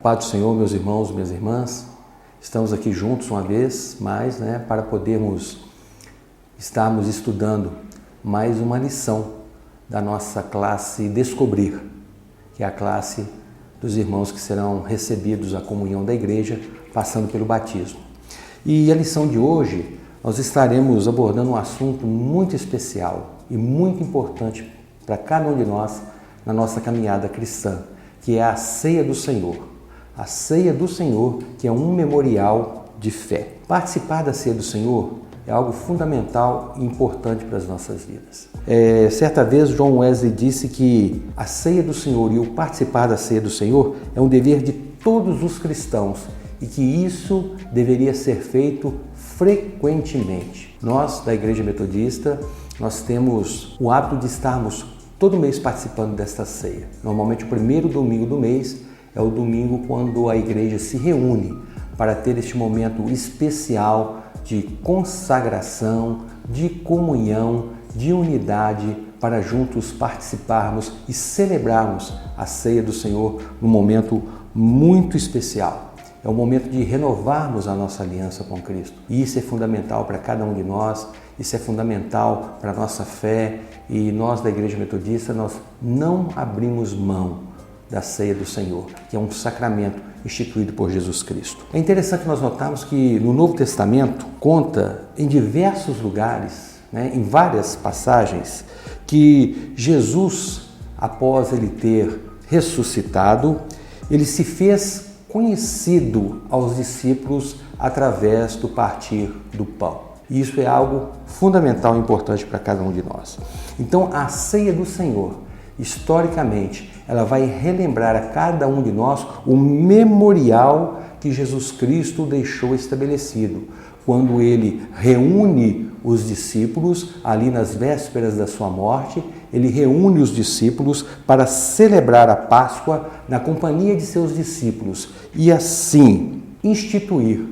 Paz do Senhor, meus irmãos, minhas irmãs, estamos aqui juntos uma vez mais, para podermos estarmos estudando mais uma lição da nossa classe Descobrir, que é a classe dos irmãos que serão recebidos à comunhão da igreja, passando pelo batismo. E a lição de hoje, nós estaremos abordando um assunto muito especial e muito importante para cada um de nós na nossa caminhada cristã, que é a ceia do Senhor. A ceia do Senhor, que é um memorial de fé. Participar da ceia do Senhor é algo fundamental e importante para as nossas vidas. Certa vez, John Wesley disse que a ceia do Senhor e o participar da ceia do Senhor é um dever de todos os cristãos e que isso deveria ser feito frequentemente. Nós, da Igreja Metodista, nós temos o hábito de estarmos todo mês participando desta ceia. Normalmente, o primeiro domingo do mês é o domingo quando a igreja se reúne para ter este momento especial de consagração, de comunhão, de unidade, para juntos participarmos e celebrarmos a ceia do Senhor num momento muito especial. É o momento de renovarmos a nossa aliança com Cristo. E isso é fundamental para cada um de nós, isso é fundamental para a nossa fé, e nós da Igreja Metodista, nós não abrimos mão da ceia do Senhor, que é um sacramento instituído por Jesus Cristo. É interessante nós notarmos que no Novo Testamento conta em diversos lugares, em várias passagens, que Jesus, após ele ter ressuscitado, ele se fez conhecido aos discípulos através do partir do pão. E isso é algo fundamental e importante para cada um de nós. Então, a ceia do Senhor, historicamente, ela vai relembrar a cada um de nós o memorial que Jesus Cristo deixou estabelecido, quando ele reúne os discípulos ali nas vésperas da sua morte. Ele reúne os discípulos para celebrar a Páscoa na companhia de seus discípulos e assim instituir,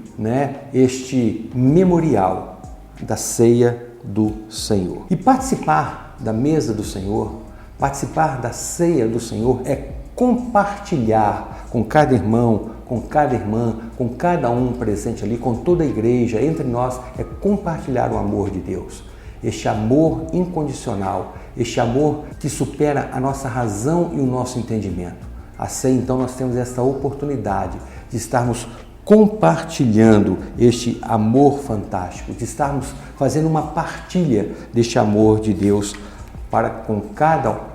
este memorial da ceia do Senhor. E participar da mesa do Senhor, participar da ceia do Senhor é compartilhar com cada irmão, com cada irmã, com cada um presente ali, com toda a igreja, entre nós, é compartilhar o amor de Deus. Este amor incondicional, este amor que supera a nossa razão e o nosso entendimento. A ceia, então, nós temos essa oportunidade de estarmos compartilhando este amor fantástico, de estarmos fazendo uma partilha deste amor de Deus para com cada um.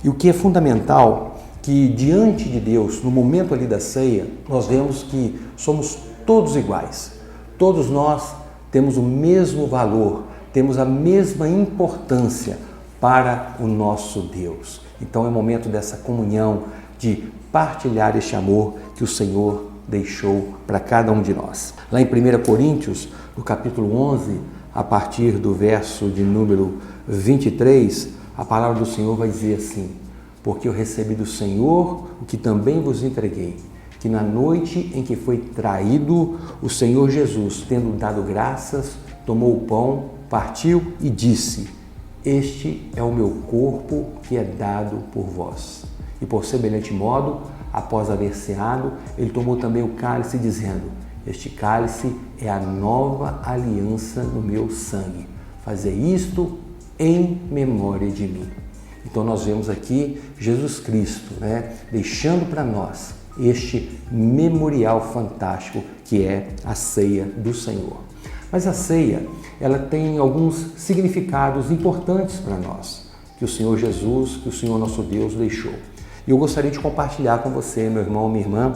E o que é fundamental, que diante de Deus, no momento ali da ceia, nós vemos que somos todos iguais. Todos nós temos o mesmo valor, temos a mesma importância para o nosso Deus. Então é o momento dessa comunhão, de partilhar este amor que o Senhor deixou para cada um de nós. Lá em 1 Coríntios, no capítulo 11, a partir do verso de número 23, a palavra do Senhor vai dizer assim: porque eu recebi do Senhor o que também vos entreguei, que na noite em que foi traído, o Senhor Jesus, tendo dado graças, tomou o pão, partiu e disse: este é o meu corpo que é dado por vós. E por semelhante modo, após haver ceado, ele tomou também o cálice, dizendo: este cálice é a nova aliança no meu sangue. Fazei isto em memória de mim. Então nós vemos aqui Jesus Cristo, deixando para nós este memorial fantástico que é a ceia do Senhor. Mas a ceia, ela tem alguns significados importantes para nós, que o Senhor Jesus, que o Senhor nosso Deus deixou. E eu gostaria de compartilhar com você, meu irmão, minha irmã,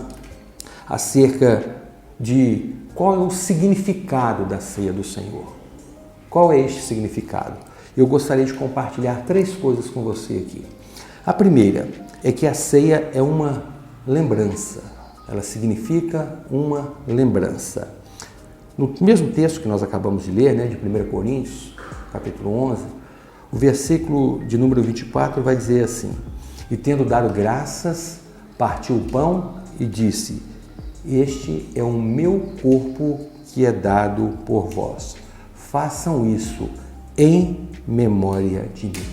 acerca de qual é o significado da ceia do Senhor. Qual é este significado? Eu gostaria de compartilhar 3 coisas com você aqui. A primeira é que a ceia é uma lembrança. Ela significa uma lembrança. No mesmo texto que nós acabamos de ler, de 1 Coríntios, capítulo 11, o versículo de número 24 vai dizer assim: e tendo dado graças, partiu o pão e disse: este é o meu corpo que é dado por vós. Façam isso em memória de mim.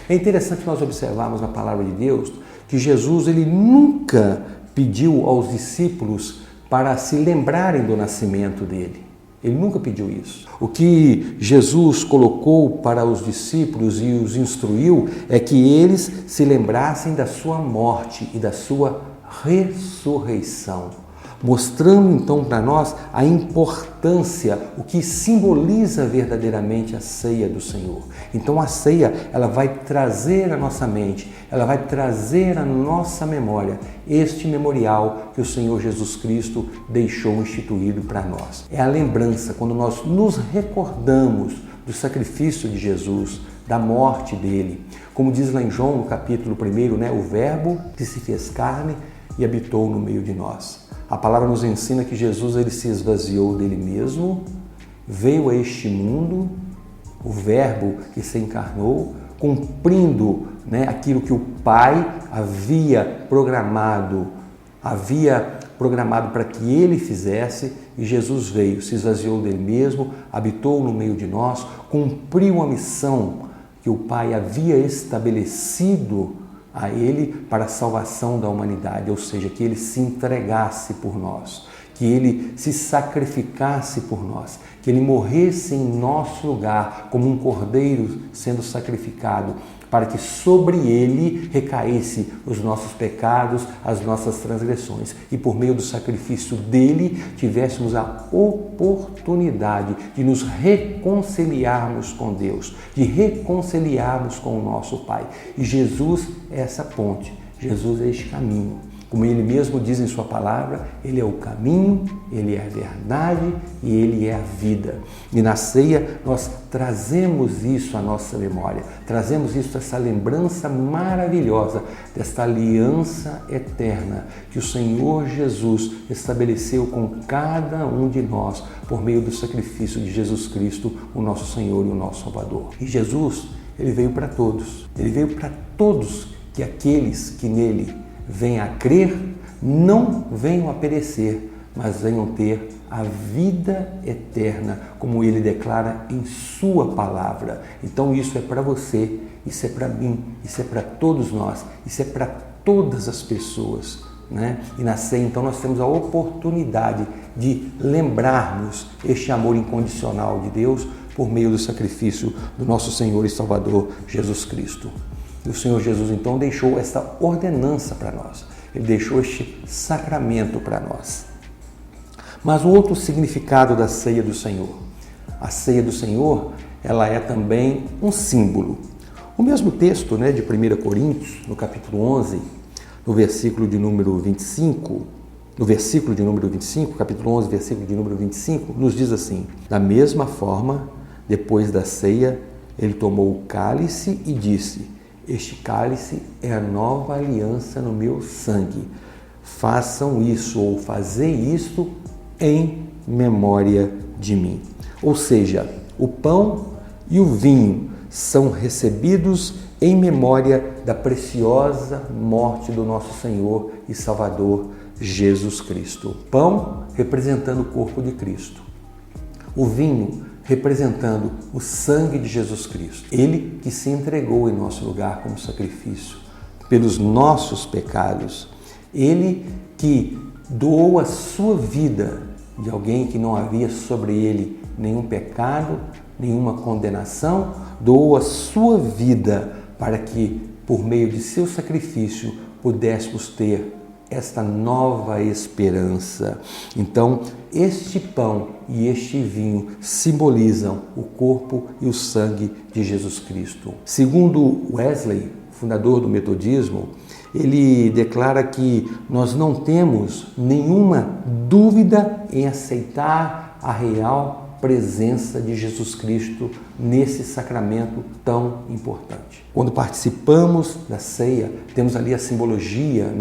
É interessante nós observarmos na palavra de Deus que Jesus, ele nunca pediu aos discípulos para se lembrarem do nascimento dele. Ele nunca pediu isso. O que Jesus colocou para os discípulos e os instruiu é que eles se lembrassem da sua morte e da sua ressurreição, mostrando então para nós a importância, o que simboliza verdadeiramente a ceia do Senhor. Então a ceia, ela vai trazer à nossa mente, ela vai trazer à nossa memória este memorial que o Senhor Jesus Cristo deixou instituído para nós. É a lembrança, quando nós nos recordamos do sacrifício de Jesus, da morte dele. Como diz lá em João, no capítulo 1, o Verbo que se fez carne e habitou no meio de nós. A palavra nos ensina que Jesus ele se esvaziou dele mesmo, veio a este mundo, o Verbo que se encarnou, cumprindo aquilo que o Pai havia programado para que ele fizesse, e Jesus veio, se esvaziou dele mesmo, habitou no meio de nós, cumpriu a missão que o Pai havia estabelecido a ele para a salvação da humanidade, ou seja, que ele se entregasse por nós, que ele se sacrificasse por nós, que ele morresse em nosso lugar como um cordeiro sendo sacrificado, para que sobre ele recaísse os nossos pecados, as nossas transgressões, e por meio do sacrifício dele tivéssemos a oportunidade de nos reconciliarmos com Deus, de reconciliarmos com o nosso Pai. E Jesus é essa ponte, Jesus é este caminho. Como ele mesmo diz em sua palavra, ele é o caminho, ele é a verdade e ele é a vida. E na ceia nós trazemos isso à nossa memória, trazemos isso, essa lembrança maravilhosa desta aliança eterna que o Senhor Jesus estabeleceu com cada um de nós por meio do sacrifício de Jesus Cristo, o nosso Senhor e o nosso Salvador. E Jesus, ele veio para todos, que aqueles que nele venham a crer, não venham a perecer, mas venham ter a vida eterna, como ele declara em sua palavra. Então isso é para você, isso é para mim, isso é para todos nós, isso é para todas as pessoas, E na ceia, então, nós temos a oportunidade de lembrarmos este amor incondicional de Deus por meio do sacrifício do nosso Senhor e Salvador Jesus Cristo. E o Senhor Jesus, então, deixou esta ordenança para nós. Ele deixou este sacramento para nós. Mas o outro significado da ceia do Senhor. A ceia do Senhor, ela é também um símbolo. O mesmo texto de 1 Coríntios, no capítulo 11, no versículo de número 25, capítulo 11, versículo de número 25, nos diz assim: da mesma forma, depois da ceia, ele tomou o cálice e disse: este cálice é a nova aliança no meu sangue. Façam isso ou fazei isto em memória de mim. Ou seja, o pão e o vinho são recebidos em memória da preciosa morte do nosso Senhor e Salvador Jesus Cristo. O pão representando o corpo de Cristo. O vinho representando o sangue de Jesus Cristo. Ele que se entregou em nosso lugar como sacrifício pelos nossos pecados. Ele que doou a sua vida de alguém que não havia sobre ele nenhum pecado, nenhuma condenação, doou a sua vida para que, por meio de seu sacrifício, pudéssemos ter esta nova esperança. Então, este pão e este vinho simbolizam o corpo e o sangue de Jesus Cristo. Segundo Wesley, fundador do metodismo, ele declara que nós não temos nenhuma dúvida em aceitar a real presença de Jesus Cristo nesse sacramento tão importante. Quando participamos da ceia, temos ali a simbologia,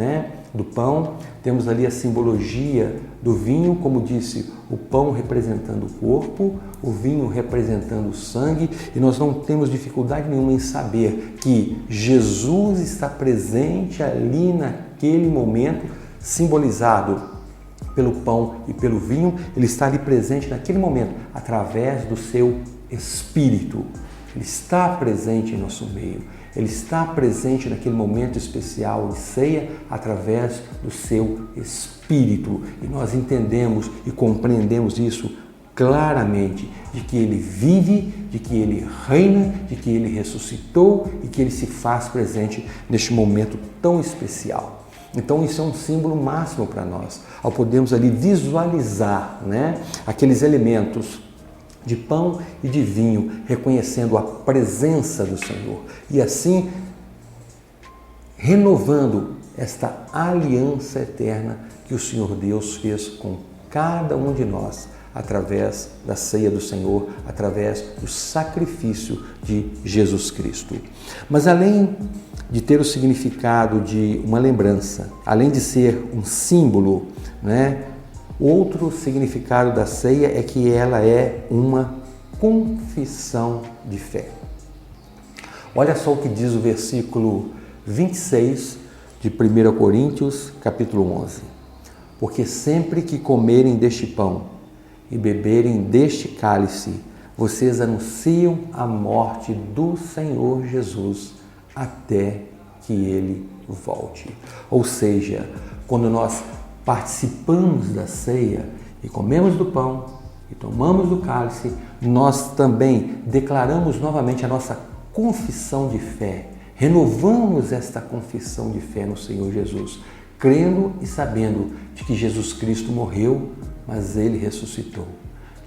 do pão, temos ali a simbologia do vinho, como disse, o pão representando o corpo, o vinho representando o sangue, e nós não temos dificuldade nenhuma em saber que Jesus está presente ali naquele momento, simbolizado pelo pão e pelo vinho. Ele está ali presente naquele momento, através do seu Espírito. Ele está presente em nosso meio. Ele está presente naquele momento especial de ceia através do seu Espírito. E nós entendemos e compreendemos isso claramente, de que Ele vive, de que Ele reina, de que Ele ressuscitou e que Ele se faz presente neste momento tão especial. Então isso é um símbolo máximo para nós, ao podermos ali visualizar, aqueles elementos de pão e de vinho, reconhecendo a presença do Senhor e assim renovando esta aliança eterna que o Senhor Deus fez com cada um de nós através da ceia do Senhor, através do sacrifício de Jesus Cristo. Mas além de ter o significado de uma lembrança, além de ser um símbolo, outro significado da ceia é que ela é uma confissão de fé. Olha só o que diz o versículo 26 de 1 Coríntios, capítulo 11. Porque sempre que comerem deste pão e beberem deste cálice, vocês anunciam a morte do Senhor Jesus até que Ele volte. Ou seja, quando nós participamos da ceia e comemos do pão e tomamos do cálice, nós também declaramos novamente a nossa confissão de fé, renovamos esta confissão de fé no Senhor Jesus, crendo e sabendo de que Jesus Cristo morreu, mas Ele ressuscitou,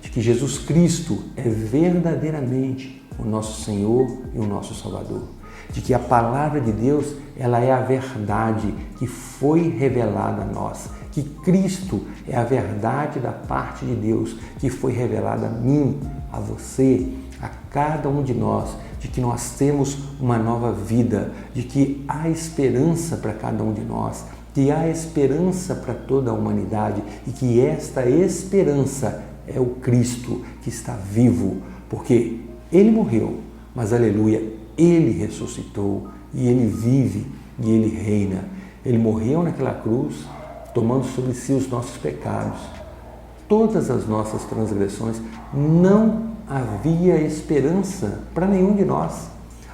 de que Jesus Cristo é verdadeiramente o nosso Senhor e o nosso Salvador, de que a palavra de Deus, ela é a verdade que foi revelada a nós, que Cristo é a verdade da parte de Deus que foi revelada a mim, a você, a cada um de nós, de que nós temos uma nova vida, de que há esperança para cada um de nós, que há esperança para toda a humanidade e que esta esperança é o Cristo que está vivo, porque Ele morreu, mas aleluia, Ele ressuscitou e Ele vive e Ele reina. Ele morreu naquela cruz, tomando sobre si os nossos pecados, todas as nossas transgressões. Não havia esperança para nenhum de nós.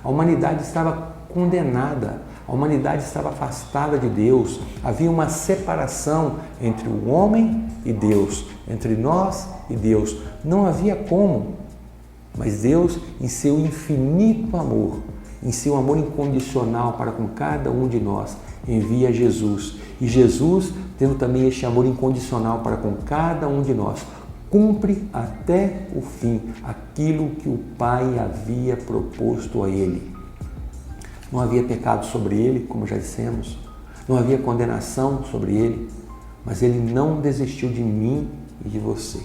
A humanidade estava condenada, a humanidade estava afastada de Deus, havia uma separação entre o homem e Deus, entre nós e Deus. Não havia como, mas Deus, em seu infinito amor, em seu amor incondicional para com cada um de nós, envia Jesus. E Jesus, tendo também este amor incondicional para com cada um de nós, cumpre até o fim aquilo que o Pai havia proposto a Ele. Não havia pecado sobre Ele, como já dissemos, não havia condenação sobre Ele, mas Ele não desistiu de mim e de você.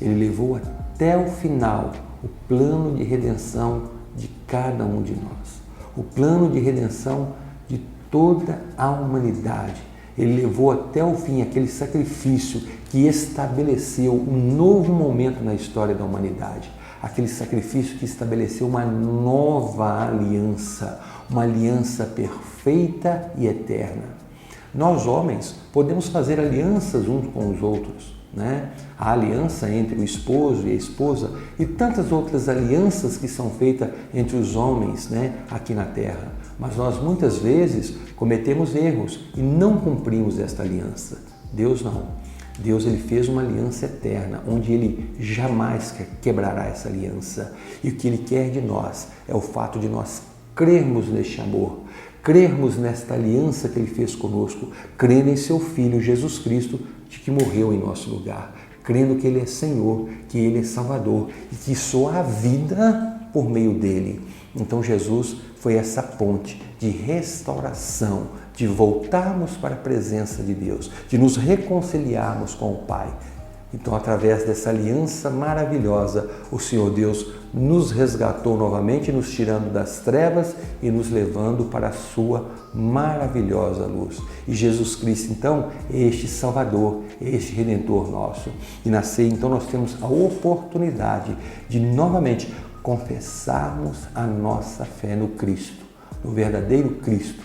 Ele levou até o final o plano de redenção de cada um de nós, o plano de redenção de toda a humanidade. Ele levou até o fim aquele sacrifício que estabeleceu um novo momento na história da humanidade, aquele sacrifício que estabeleceu uma nova aliança, uma aliança perfeita e eterna. Nós, homens, podemos fazer alianças uns com os outros, A aliança entre o esposo e a esposa e tantas outras alianças que são feitas entre os homens, aqui na terra. Mas nós muitas vezes cometemos erros e não cumprimos esta aliança. Deus não. Deus, Ele fez uma aliança eterna, onde Ele jamais quebrará essa aliança. E o que Ele quer de nós é o fato de nós crermos neste amor, crermos nesta aliança que Ele fez conosco, crendo em Seu Filho Jesus Cristo, de que morreu em nosso lugar, crendo que Ele é Senhor, que Ele é Salvador e que só há vida por meio dEle. Então Jesus foi essa ponte de restauração, de voltarmos para a presença de Deus, de nos reconciliarmos com o Pai. Então, através dessa aliança maravilhosa, o Senhor Deus nos resgatou novamente, nos tirando das trevas e nos levando para a sua maravilhosa luz. E Jesus Cristo, então, é este Salvador, é este Redentor nosso. E na ceia, então, nós temos a oportunidade de novamente confessarmos a nossa fé no Cristo, no verdadeiro Cristo,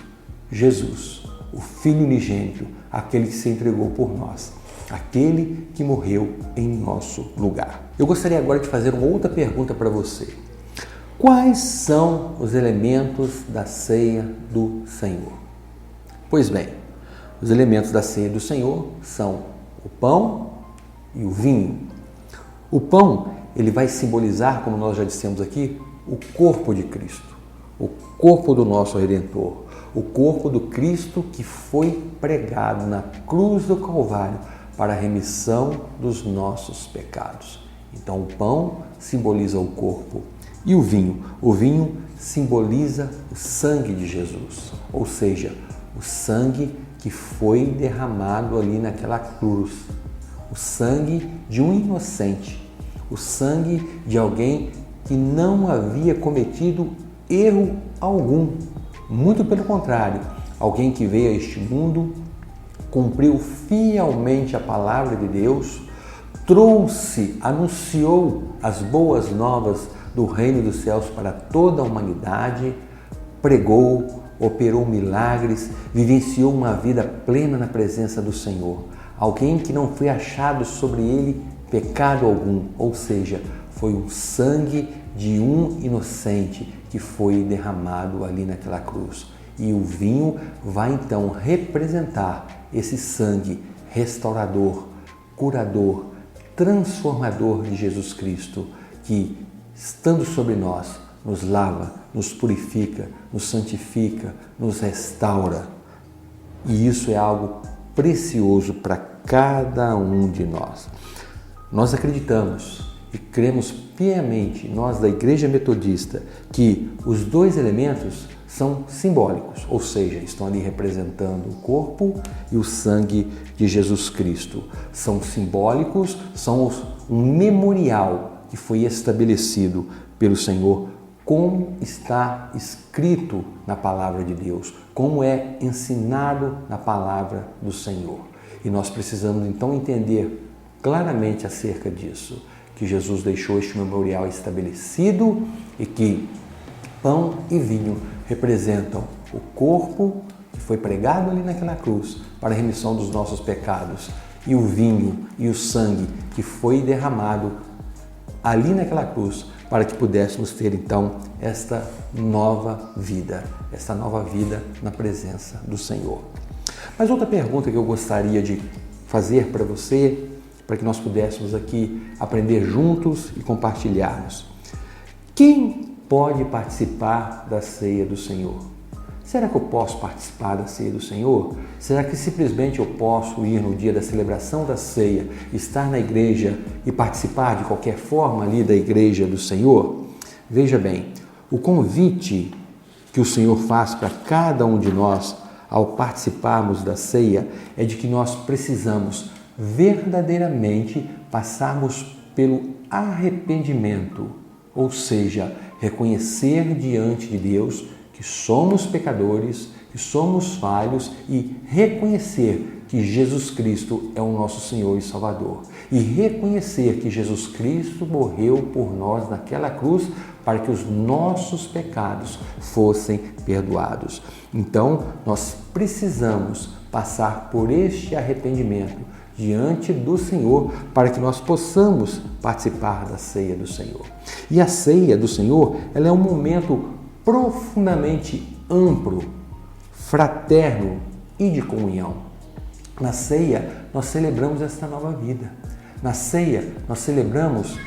Jesus, o Filho unigênito, aquele que se entregou por nós, aquele que morreu em nosso lugar. Eu gostaria agora de fazer uma outra pergunta para você. Quais são os elementos da ceia do Senhor? Pois bem, os elementos da ceia do Senhor são o pão e o vinho. O pão, ele vai simbolizar, como nós já dissemos aqui, o corpo de Cristo, o corpo do nosso Redentor, o corpo do Cristo que foi pregado na cruz do Calvário para a remissão dos nossos pecados. Então, o pão simboliza o corpo e o vinho simboliza o sangue de Jesus, ou seja, o sangue que foi derramado ali naquela cruz, o sangue de um inocente, o sangue de alguém que não havia cometido erro algum, muito pelo contrário, alguém que veio a este mundo, cumpriu fielmente a palavra de Deus, anunciou as boas novas do reino dos céus para toda a humanidade, pregou, operou milagres, vivenciou uma vida plena na presença do Senhor. Alguém que não foi achado sobre ele pecado algum, ou seja, foi um sangue de um inocente que foi derramado ali naquela cruz. E o vinho vai então representar esse sangue restaurador, curador, transformador de Jesus Cristo, que, estando sobre nós, nos lava, nos purifica, nos santifica, nos restaura. E isso é algo precioso para cada um de nós. Nós acreditamos e cremos piamente, nós da Igreja Metodista, que os dois elementos são simbólicos, ou seja, estão ali representando o corpo e o sangue de Jesus Cristo. São simbólicos, são um memorial que foi estabelecido pelo Senhor, como está escrito na palavra de Deus, como é ensinado na palavra do Senhor. E nós precisamos então entender claramente acerca disso, que Jesus deixou este memorial estabelecido e que pão e vinho representam o corpo que foi pregado ali naquela cruz para a remissão dos nossos pecados, e o vinho e o sangue que foi derramado ali naquela cruz para que pudéssemos ter então esta nova vida na presença do Senhor. Mas outra pergunta que eu gostaria de fazer para você, para que nós pudéssemos aqui aprender juntos e compartilharmos. Quem pode participar da ceia do Senhor? Será que eu posso participar da ceia do Senhor? Será que simplesmente eu posso ir no dia da celebração da ceia, estar na igreja e participar de qualquer forma ali da igreja do Senhor? Veja bem, o convite que o Senhor faz para cada um de nós ao participarmos da ceia é de que nós precisamos verdadeiramente passarmos pelo arrependimento, ou seja, reconhecer diante de Deus que somos pecadores, que somos falhos e reconhecer que Jesus Cristo é o nosso Senhor e Salvador. E reconhecer que Jesus Cristo morreu por nós naquela cruz para que os nossos pecados fossem perdoados. Então, nós precisamos passar por este arrependimento diante do Senhor para que nós possamos participar da ceia do Senhor. E a ceia do Senhor, ela é um momento profundamente amplo, fraterno e de comunhão. Na ceia, nós celebramos esta nova vida. Na ceia, nós celebramos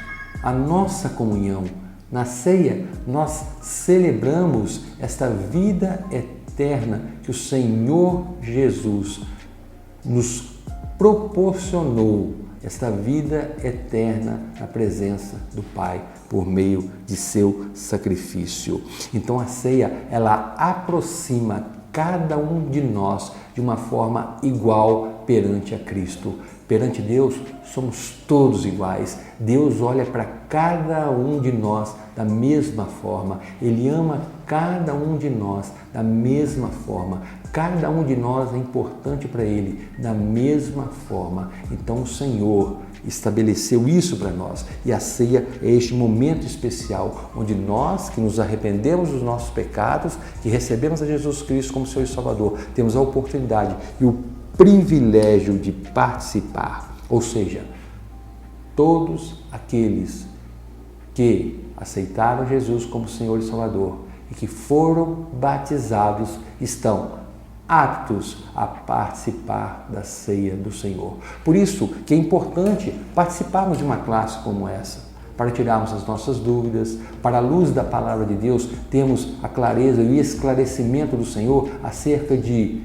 a nossa comunhão. Na ceia, nós celebramos esta vida eterna que o Senhor Jesus nos proporcionou, esta vida eterna na presença do Pai por meio de seu sacrifício. Então a ceia, ela aproxima cada um de nós de uma forma igual perante a Cristo. Perante Deus, somos todos iguais. Deus olha para cada um de nós da mesma forma. Ele ama cada um de nós da mesma forma. Cada um de nós é importante para Ele da mesma forma. Então o Senhor estabeleceu isso para nós. E a ceia é este momento especial onde nós que nos arrependemos dos nossos pecados, que recebemos a Jesus Cristo como Senhor e Salvador, temos a oportunidade e o privilégio de participar. Ou seja, todos aqueles que aceitaram Jesus como Senhor e Salvador e que foram batizados estão aptos a participar da ceia do Senhor. Por isso que é importante participarmos de uma classe como essa, para tirarmos as nossas dúvidas, para a luz da palavra de Deus, termos a clareza e esclarecimento do Senhor acerca de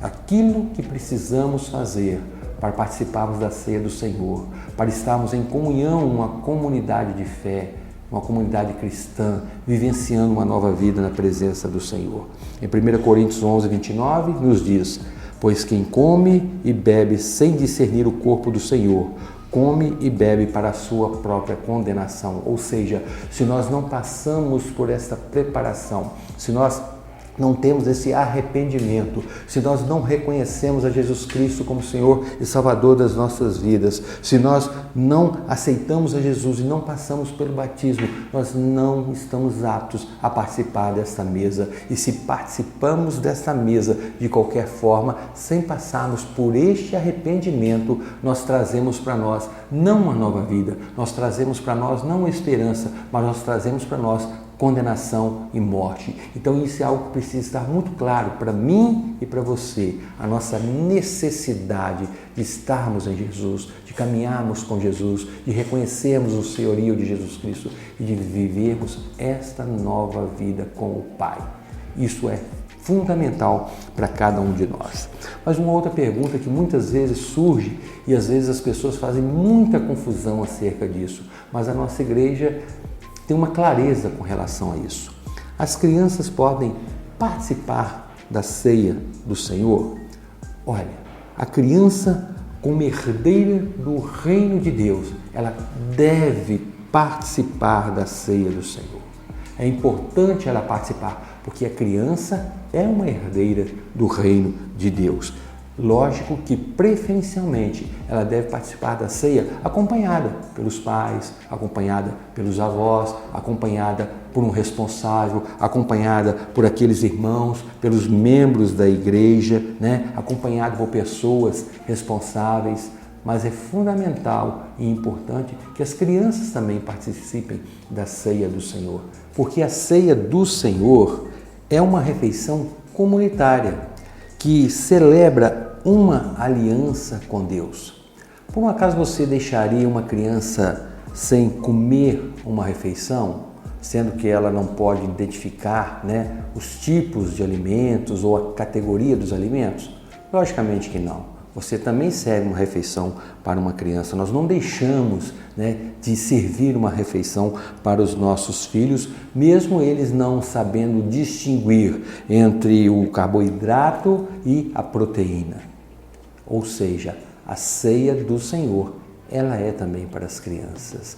aquilo que precisamos fazer para participarmos da ceia do Senhor, para estarmos em comunhão, uma comunidade de fé, uma comunidade cristã, vivenciando uma nova vida na presença do Senhor. Em 1 Coríntios 11, 29, nos diz: pois quem come e bebe sem discernir o corpo do Senhor, come e bebe para a sua própria condenação. Ou seja, se nós não passamos por esta preparação, se nós não temos esse arrependimento, se nós não reconhecemos a Jesus Cristo como Senhor e Salvador das nossas vidas, se nós não aceitamos a Jesus e não passamos pelo batismo, nós não estamos aptos a participar desta mesa. E se participamos desta mesa de qualquer forma, sem passarmos por este arrependimento, nós trazemos para nós não uma nova vida, nós trazemos para nós não uma esperança, mas nós trazemos para nós condenação e morte. Então isso é algo que precisa estar muito claro para mim e para você, a nossa necessidade de estarmos em Jesus, de caminharmos com Jesus, de reconhecermos o senhorio de Jesus Cristo e de vivermos esta nova vida com o Pai. Isso é fundamental para cada um de nós. Mas uma outra pergunta que muitas vezes surge e às vezes as pessoas fazem muita confusão acerca disso, mas a nossa igreja tem uma clareza com relação a isso. As crianças podem participar da ceia do Senhor? Olha, a criança, como herdeira do reino de Deus, ela deve participar da ceia do Senhor. É importante ela participar, porque a criança é uma herdeira do reino de Deus. Lógico que, preferencialmente, ela deve participar da ceia acompanhada pelos pais, acompanhada pelos avós, acompanhada por um responsável, acompanhada por aqueles irmãos, pelos membros da igreja, acompanhada por pessoas responsáveis. Mas é fundamental e importante que as crianças também participem da ceia do Senhor, porque a ceia do Senhor é uma refeição comunitária que celebra uma aliança com Deus. Por um acaso você deixaria uma criança sem comer uma refeição, sendo que ela não pode identificar os tipos de alimentos ou a categoria dos alimentos? Logicamente que não. Você também serve uma refeição para uma criança. Nós não deixamos de servir uma refeição para os nossos filhos, mesmo eles não sabendo distinguir entre o carboidrato e a proteína. Ou seja, a ceia do Senhor, ela é também para as crianças.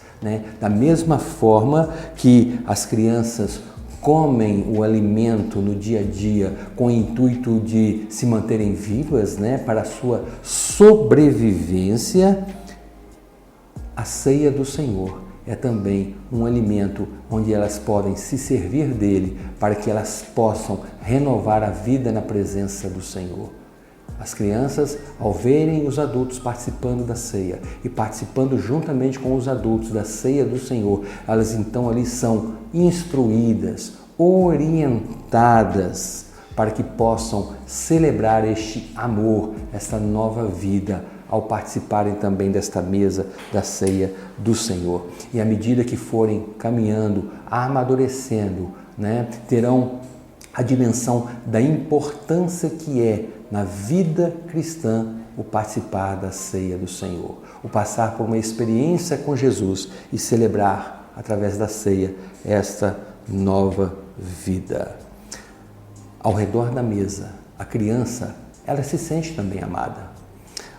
Da mesma forma que as crianças comem o alimento no dia a dia com o intuito de se manterem vivas, para a sua sobrevivência, a ceia do Senhor é também um alimento onde elas podem se servir dele para que elas possam renovar a vida na presença do Senhor. As crianças, ao verem os adultos participando da ceia e participando juntamente com os adultos da ceia do Senhor, elas então ali são instruídas, orientadas para que possam celebrar este amor, esta nova vida, ao participarem também desta mesa da ceia do Senhor. E à medida que forem caminhando, amadurecendo, terão a dimensão da importância que é na vida cristã o participar da ceia do Senhor, o passar por uma experiência com Jesus e celebrar através da ceia esta nova vida. Ao redor da mesa, a criança, ela se sente também amada.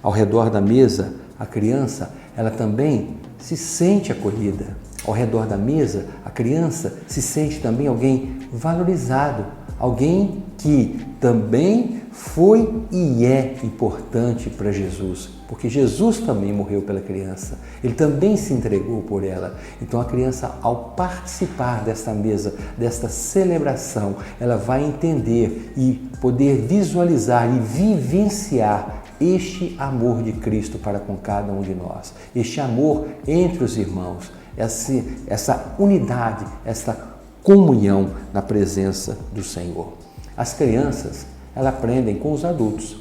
Ao redor da mesa, a criança, ela também se sente acolhida. Ao redor da mesa, a criança se sente também alguém valorizado, alguém que também foi e é importante para Jesus, porque Jesus também morreu pela criança, ele também se entregou por ela. Então a criança, ao participar desta mesa, desta celebração, ela vai entender e poder visualizar e vivenciar este amor de Cristo para com cada um de nós, este amor entre os irmãos, essa unidade, essa comunhão na presença do Senhor. As crianças, elas aprendem com os adultos,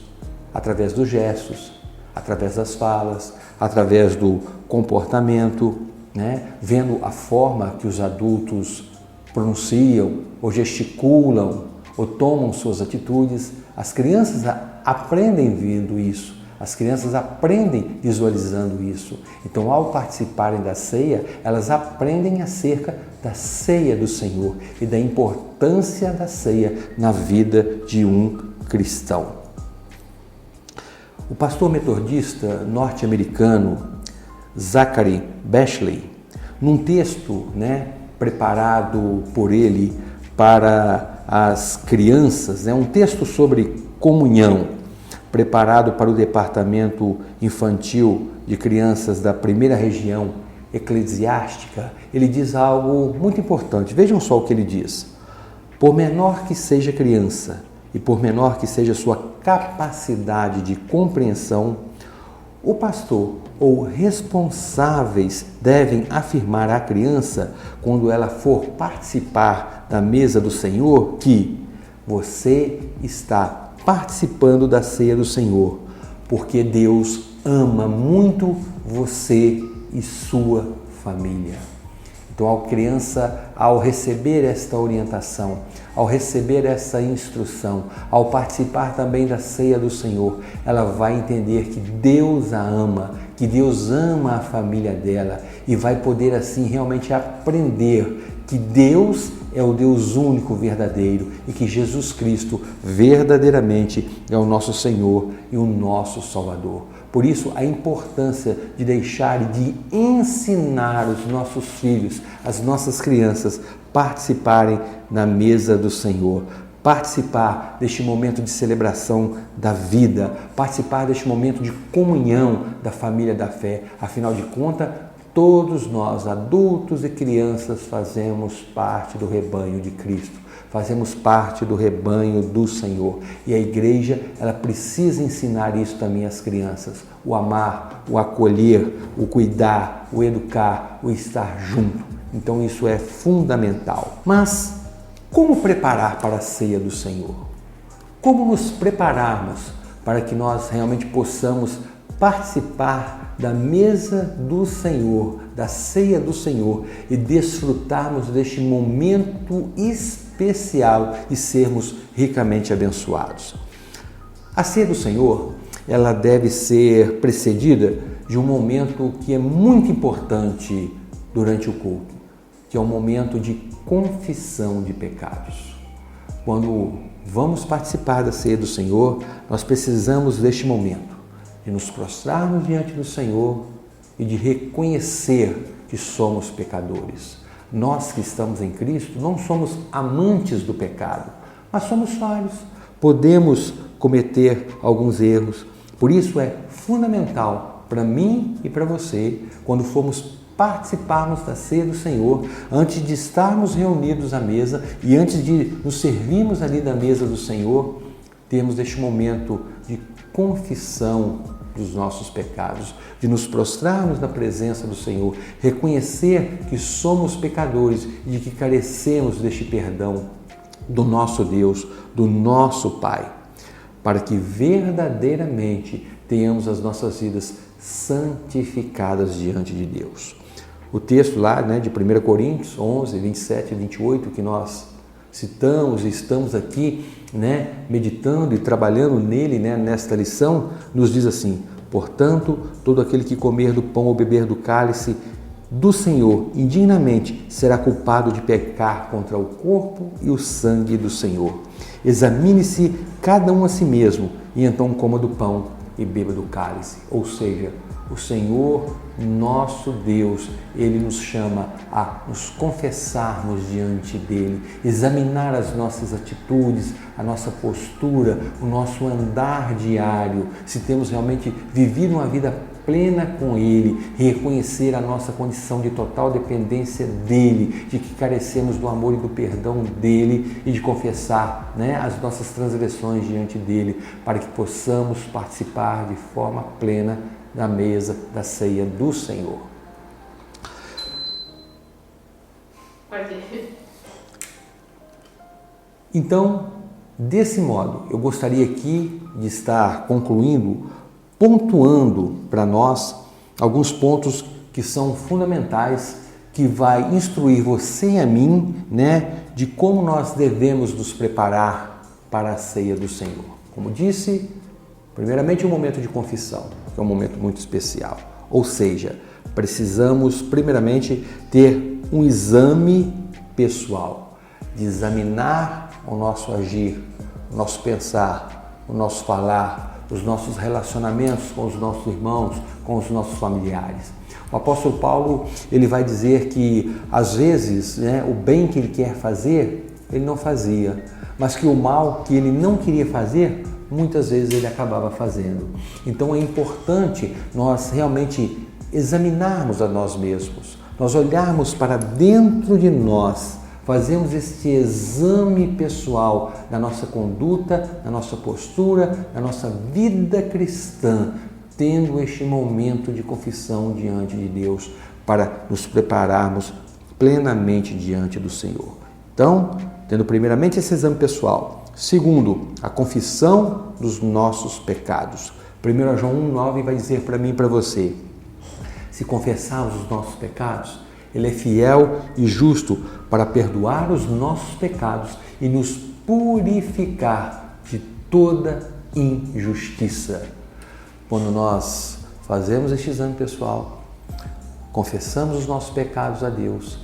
através dos gestos, através das falas, através do comportamento, né? Vendo a forma que os adultos pronunciam, ou gesticulam, ou tomam suas atitudes. As crianças aprendem vendo isso, as crianças aprendem visualizando isso. Então, ao participarem da ceia, elas aprendem acerca da ceia do Senhor e da importância da ceia na vida de um cristão. O pastor metodista norte-americano Zachary Bashley, num texto, preparado por ele para as crianças, um texto sobre comunhão, preparado para o departamento infantil de crianças da primeira região eclesiástica, ele diz algo muito importante. Vejam só o que ele diz. Por menor que seja a criança e por menor que seja a sua capacidade de compreensão, o pastor ou responsáveis devem afirmar à criança, quando ela for participar da mesa do Senhor, que você está participando da ceia do Senhor, porque Deus ama muito você e sua família. Então, a criança, ao receber esta orientação, ao receber essa instrução, ao participar também da ceia do Senhor, ela vai entender que Deus a ama, que Deus ama a família dela e vai poder assim realmente aprender que Deus é o Deus único verdadeiro e que Jesus Cristo verdadeiramente é o nosso Senhor e o nosso Salvador. Por isso, a importância de deixar e de ensinar os nossos filhos, as nossas crianças, participarem na mesa do Senhor, participar deste momento de celebração da vida, participar deste momento de comunhão da família da fé. Afinal de contas, todos nós, adultos e crianças, fazemos parte do rebanho de Cristo. Fazemos parte do rebanho do Senhor. E a igreja, ela precisa ensinar isso também às crianças. O amar, o acolher, o cuidar, o educar, o estar junto. Então isso é fundamental. Mas como preparar para a ceia do Senhor? Como nos prepararmos para que nós realmente possamos participar da mesa do Senhor, da ceia do Senhor e desfrutarmos deste momento especial e sermos ricamente abençoados? A ceia do Senhor, ela deve ser precedida de um momento que é muito importante durante o culto, que é um momento de confissão de pecados. Quando vamos participar da ceia do Senhor, nós precisamos deste momento de nos prostrarmos diante do Senhor e de reconhecer que somos pecadores. Nós que estamos em Cristo não somos amantes do pecado, mas somos falhos. Podemos cometer alguns erros. Por isso é fundamental para mim e para você, quando formos participarmos da ceia do Senhor, antes de estarmos reunidos à mesa e antes de nos servirmos ali da mesa do Senhor, termos este momento de confissão dos nossos pecados, de nos prostrarmos na presença do Senhor, reconhecer que somos pecadores e de que carecemos deste perdão do nosso Deus, do nosso Pai, para que verdadeiramente tenhamos as nossas vidas santificadas diante de Deus. O texto lá, de 1 Coríntios 11, 27 e 28, que nós citamos e estamos aqui, meditando e trabalhando nele, nesta lição, nos diz assim: portanto, todo aquele que comer do pão ou beber do cálice do Senhor indignamente será culpado de pecar contra o corpo e o sangue do Senhor. Examine-se cada um a si mesmo e então coma do pão e beba do cálice. Ou seja, o Senhor, nosso Deus, Ele nos chama a nos confessarmos diante dEle, examinar as nossas atitudes, a nossa postura, o nosso andar diário, se temos realmente vivido uma vida plena com Ele, reconhecer a nossa condição de total dependência dEle, de que carecemos do amor e do perdão dEle e de confessar as nossas transgressões diante dEle, para que possamos participar de forma plena da mesa da ceia do Senhor. Então, desse modo, eu gostaria aqui de estar concluindo, pontuando para nós alguns pontos que são fundamentais, que vai instruir você e a mim, de como nós devemos nos preparar para a ceia do Senhor. Como disse, primeiramente o momento de confissão, que é um momento muito especial. Ou seja, precisamos primeiramente ter um exame pessoal, de examinar o nosso agir, o nosso pensar, o nosso falar, os nossos relacionamentos com os nossos irmãos, com os nossos familiares. O apóstolo Paulo, ele vai dizer que às vezes o bem que ele quer fazer, ele não fazia, mas que o mal que ele não queria fazer, muitas vezes ele acabava fazendo. Então é importante nós realmente examinarmos a nós mesmos, nós olharmos para dentro de nós, fazemos este exame pessoal da nossa conduta, da nossa postura, da nossa vida cristã, tendo este momento de confissão diante de Deus para nos prepararmos plenamente diante do Senhor. Então, tendo primeiramente esse exame pessoal. Segundo, a confissão dos nossos pecados. 1 João 1,9 vai dizer para mim e para você: se confessarmos os nossos pecados, Ele é fiel e justo para perdoar os nossos pecados e nos purificar de toda injustiça. Quando nós fazemos este exame pessoal, confessamos os nossos pecados a Deus,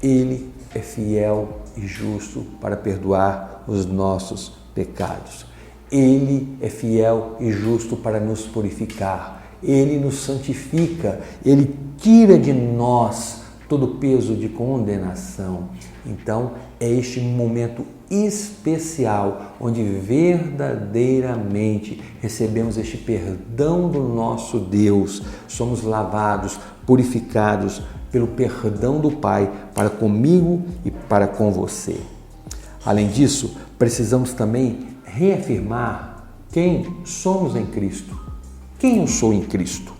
Ele é fiel e justo para perdoar os nossos pecados. Ele é fiel e justo para nos purificar. Ele nos santifica. Ele tira de nós todo o peso de condenação. Então, é este momento especial onde verdadeiramente recebemos este perdão do nosso Deus. Somos lavados, purificados pelo perdão do Pai para comigo e para com você. Além disso, precisamos também reafirmar quem somos em Cristo. Quem eu sou em Cristo?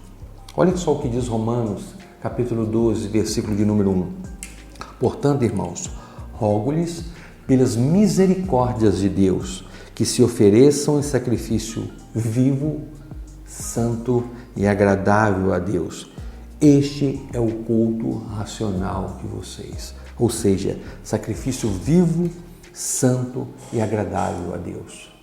Olha só o que diz Romanos, capítulo 12, versículo de número 1. Portanto, irmãos, rogo-lhes pelas misericórdias de Deus, que se ofereçam em sacrifício vivo, santo e agradável a Deus. Este é o culto racional de vocês, ou seja, sacrifício vivo, santo e agradável a Deus.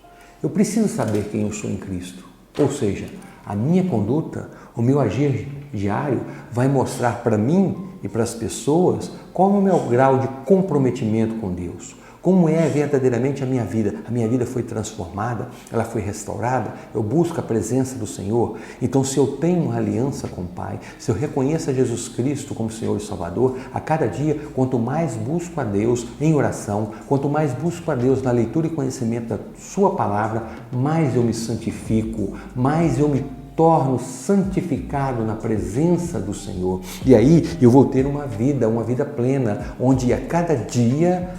Eu preciso saber quem eu sou em Cristo, ou seja, a minha conduta, o meu agir diário vai mostrar para mim e para as pessoas qual é o meu grau de comprometimento com Deus. Como é verdadeiramente a minha vida? A minha vida foi transformada, ela foi restaurada, eu busco a presença do Senhor. Então, se eu tenho uma aliança com o Pai, se eu reconheço a Jesus Cristo como Senhor e Salvador, a cada dia, quanto mais busco a Deus em oração, quanto mais busco a Deus na leitura e conhecimento da Sua Palavra, mais eu me santifico, mais eu me torno santificado na presença do Senhor. E aí eu vou ter uma vida plena, onde a cada dia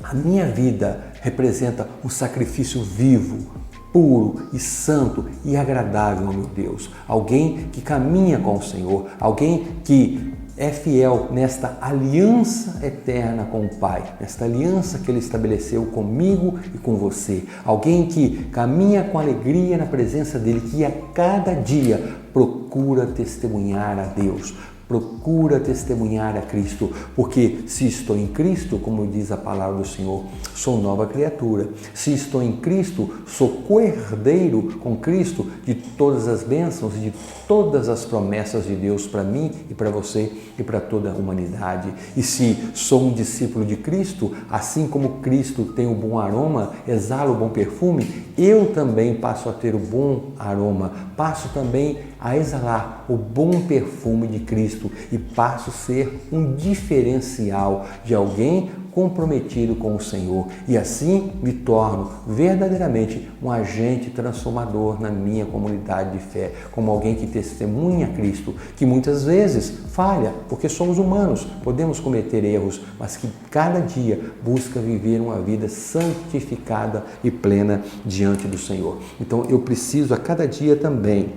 a minha vida representa um sacrifício vivo, puro e santo e agradável ao meu Deus. Alguém que caminha com o Senhor, alguém que é fiel nesta aliança eterna com o Pai, nesta aliança que Ele estabeleceu comigo e com você. Alguém que caminha com alegria na presença dEle, que a cada dia procura testemunhar a Deus, procura testemunhar a Cristo, porque se estou em Cristo, como diz a palavra do Senhor, sou nova criatura. Se estou em Cristo, sou co-herdeiro com Cristo de todas as bênçãos e de todas as promessas de Deus para mim e para você e para toda a humanidade. E se sou um discípulo de Cristo, assim como Cristo tem o bom aroma, exala o bom perfume, eu também passo a ter o bom aroma, passo também a exalar o bom perfume de Cristo e passo a ser um diferencial de alguém comprometido com o Senhor. E assim me torno verdadeiramente um agente transformador na minha comunidade de fé, como alguém que testemunha Cristo, que muitas vezes falha, porque somos humanos, podemos cometer erros, mas que cada dia busca viver uma vida santificada e plena diante do Senhor. Então eu preciso a cada dia também,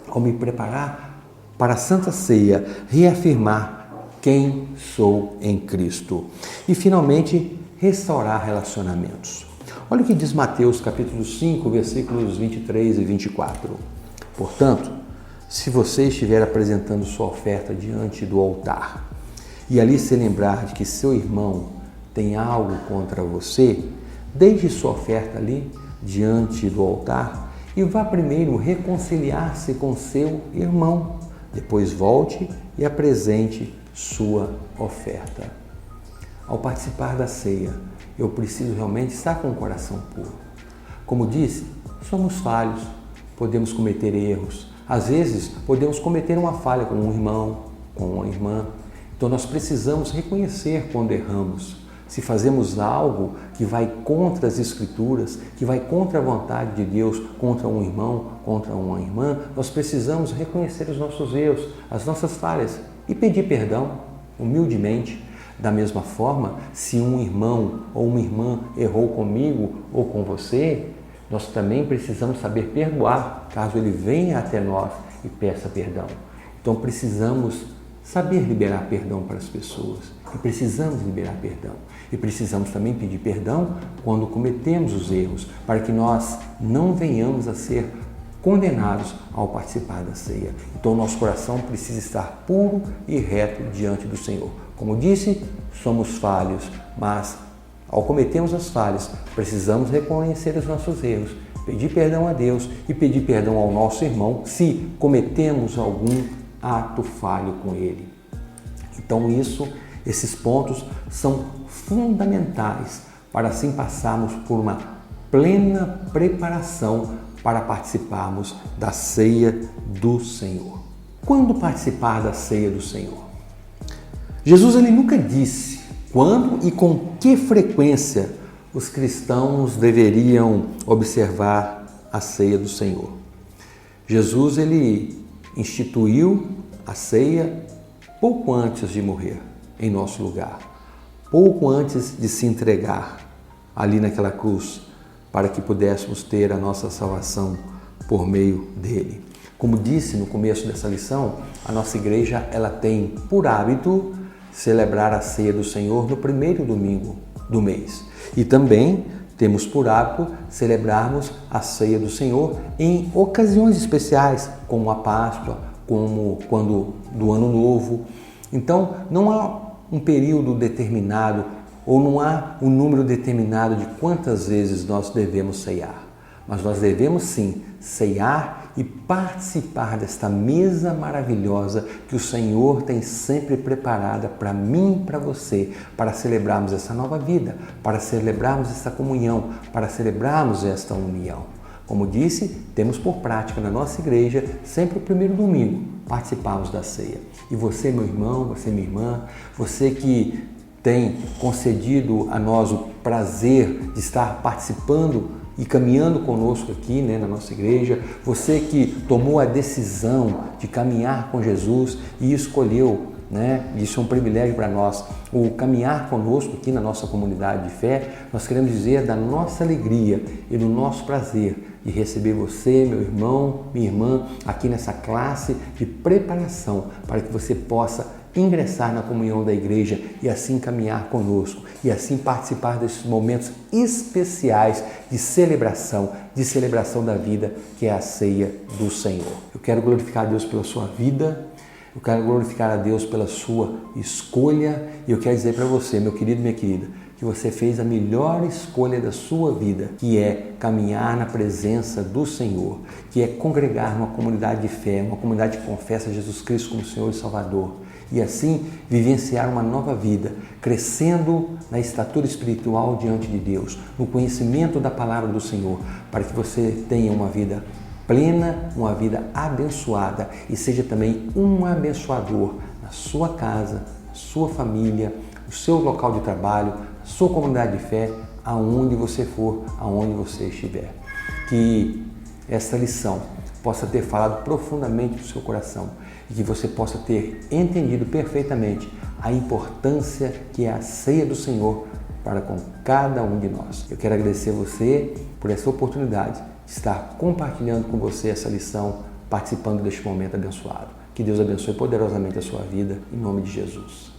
ao me preparar para a Santa Ceia, reafirmar quem sou em Cristo. E finalmente, restaurar relacionamentos. Olha o que diz Mateus capítulo 5, versículos 23 e 24. Portanto, se você estiver apresentando sua oferta diante do altar e ali se lembrar de que seu irmão tem algo contra você, deixe sua oferta ali diante do altar e vá primeiro reconciliar-se com seu irmão. Depois volte e apresente sua oferta. Ao participar da ceia, eu preciso realmente estar com o coração puro. Como disse, somos falhos, podemos cometer erros. Às vezes, podemos cometer uma falha com um irmão, com uma irmã. Então, nós precisamos reconhecer quando erramos. Se fazemos algo que vai contra as Escrituras, que vai contra a vontade de Deus, contra um irmão, contra uma irmã, nós precisamos reconhecer os nossos erros, as nossas falhas e pedir perdão, humildemente. Da mesma forma, se um irmão ou uma irmã errou comigo ou com você, nós também precisamos saber perdoar, caso ele venha até nós e peça perdão. Então precisamos saber liberar perdão para as pessoas e precisamos liberar perdão. E precisamos também pedir perdão quando cometemos os erros, para que nós não venhamos a ser condenados ao participar da ceia. Então nosso coração precisa estar puro e reto diante do Senhor. Como disse, somos falhos, mas ao cometermos as falhas, precisamos reconhecer os nossos erros, pedir perdão a Deus e pedir perdão ao nosso irmão se cometemos algum ato falho com ele. Então esses pontos são fundamentais para assim passarmos por uma plena preparação para participarmos da ceia do Senhor. Quando participar da ceia do Senhor? Jesus ele nunca disse quando e com que frequência os cristãos deveriam observar a ceia do Senhor. Jesus ele instituiu a ceia pouco antes de morrer em nosso lugar, pouco antes de se entregar ali naquela cruz, para que pudéssemos ter a nossa salvação por meio dele. Como disse no começo dessa lição, a nossa igreja ela tem por hábito celebrar a ceia do Senhor no primeiro domingo do mês. E também temos por hábito celebrarmos a ceia do Senhor em ocasiões especiais, como a Páscoa, como quando do Ano Novo. Então, não há um período determinado ou não há um número determinado de quantas vezes nós devemos ceiar. Mas nós devemos sim ceiar e participar desta mesa maravilhosa que o Senhor tem sempre preparada para mim e para você, para celebrarmos essa nova vida, para celebrarmos essa comunhão, para celebrarmos esta união. Como disse, temos por prática na nossa igreja, sempre o primeiro domingo, participarmos da ceia. E você, meu irmão, você, minha irmã, você que tem concedido a nós o prazer de estar participando e caminhando conosco aqui, na nossa igreja, você que tomou a decisão de caminhar com Jesus e escolheu, isso é um privilégio para nós, o caminhar conosco aqui na nossa comunidade de fé, nós queremos dizer da nossa alegria e do nosso prazer de receber você, meu irmão, minha irmã, aqui nessa classe de preparação para que você possa ingressar na comunhão da igreja e assim caminhar conosco e assim participar desses momentos especiais de celebração da vida, que é a ceia do Senhor. Eu quero glorificar a Deus pela sua vida, eu quero glorificar a Deus pela sua escolha e eu quero dizer para você, meu querido, minha querida, que você fez a melhor escolha da sua vida, que é caminhar na presença do Senhor, que é congregar numa comunidade de fé, uma comunidade que confessa Jesus Cristo como Senhor e Salvador, e assim vivenciar uma nova vida, crescendo na estatura espiritual diante de Deus, no conhecimento da palavra do Senhor, para que você tenha uma vida plena, uma vida abençoada e seja também um abençoador na sua casa, na sua família, no seu local de trabalho, na sua comunidade de fé, aonde você for, aonde você estiver. Que esta lição possa ter falado profundamente do seu coração e que você possa ter entendido perfeitamente a importância que é a ceia do Senhor para com cada um de nós. Eu quero agradecer a você por essa oportunidade de estar compartilhando com você essa lição, participando deste momento abençoado. Que Deus abençoe poderosamente a sua vida, em nome de Jesus.